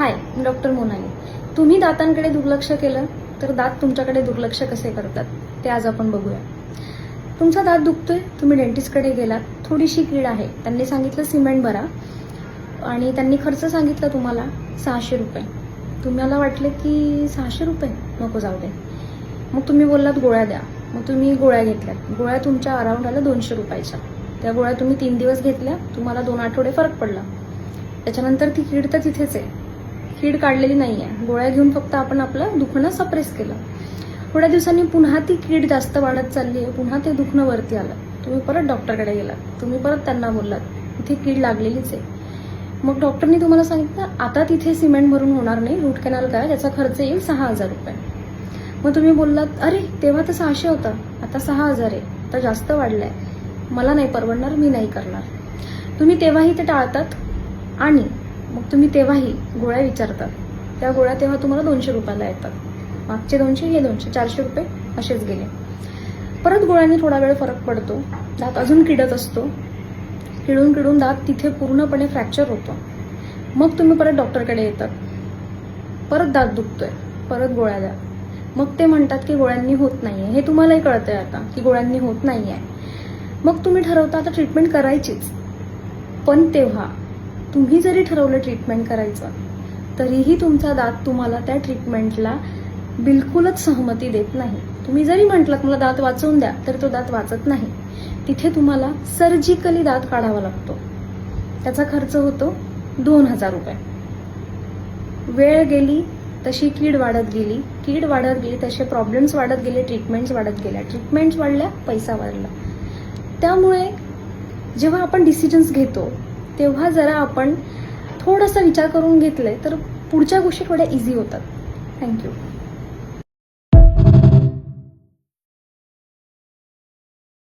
हाय, मी doctor Monali. तुम्ही दातांकडे दुर्लक्ष केलं तर दात तुमच्याकडे दुर्लक्ष कसे करतात ते आज आपण बघूया. तुमचा दात दुखतोय, तुम्ही डेंटिस्टकडे गेलात, थोडीशी कीड आहे, त्यांनी सांगितलं सिमेंट भरा आणि त्यांनी खर्च सांगितला तुम्हाला 600 रुपये. तुम्हाला वाटले की 600 रुपये नको, जाऊ दे. मग तुम्ही बोललात गोळ्या द्या. मग तुम्ही गोळ्या घेतल्यात. गोळ्या तुमच्या अराउंड आल्या 200 रुपयाच्या. त्या गोळ्या तुम्ही 3 दिवस घेतल्या, तुम्हाला 2 आठवडे फरक पडला. त्याच्यानंतर ती कीड तर तिथेच आहे, कीड काढलेली नाहीये. गोळ्या घेऊन फक्त आपण आपलं दुखणं सप्रेस केलं. थोड्या दिवसांनी पुन्हा ती कीड जास्त वाढत चालली आहे, पुन्हा ते दुखणं वरती आलं. तुम्ही परत डॉक्टरकडे गेलात, तुम्ही परत त्यांना बोललात इथे कीड लागलेलीच आहे. मग डॉक्टरनी तुम्हाला सांगितलं आता तिथे सिमेंट भरून होणार नाही, रूट कॅनल काय, त्याचा खर्च येईल 6000 रुपये. मग तुम्ही बोललात अरे तेव्हा तर 600 होता, आता 6000 आहे, आता जास्त वाढलाय, मला नाही परवडणार, मी नाही करणार. तुम्ही तेव्हाही ते टाळतात आणि मग तुम्ही तेव्हाही गोळ्या विचारतात. त्या गोळ्या तेव्हा तुम्हाला 200 रुपयाला येतात. मागचे 200, हे 200, 400 रुपये असेच गेले. परत गोळ्यांनी थोडा वेळ फरक पडतो, दात अजून किडत असतो, किडून किडून दात तिथे पूर्णपणे फ्रॅक्चर होतो. मग तुम्ही परत डॉक्टरकडे येतात, परत दात दुखतोय, परत गोळ्या द्या. मग ते म्हणतात की गोळ्यांनी होत नाहीये. हे तुम्हालाही कळतंय आता की गोळ्यांनी होत नाहीये. मग तुम्ही ठरवता आता ट्रीटमेंट करायचीच. पण तेव्हा तुम्ही जरी ठरवलं ट्रीटमेंट करायचं तरीही तुमचा दात तुम्हाला त्या ट्रीटमेंटला बिलकुलच सहमती देत नाही. तुम्ही जरी म्हटलात मला दात वाचवून द्या तर तो दात वाचत नाही. तिथे तुम्हाला सर्जिकली दात काढावा लागतो. त्याचा खर्च होतो 2000 रुपये. वेळ गेली तशी कीड वाढत गेली, कीड वाढत गेली तसे प्रॉब्लेम्स वाढत गेले, ट्रीटमेंट्स वाढत गेल्या, ट्रीटमेंट्स वाढल्या, पैसा वाढला. त्यामुळे जेव्हा आपण डिसिजन्स घेतो तेव्हा जरा आपण थोडासा विचार करून घेतले तर पुढच्या गोष्टी थोड्या इझी होतात. थँक्यू.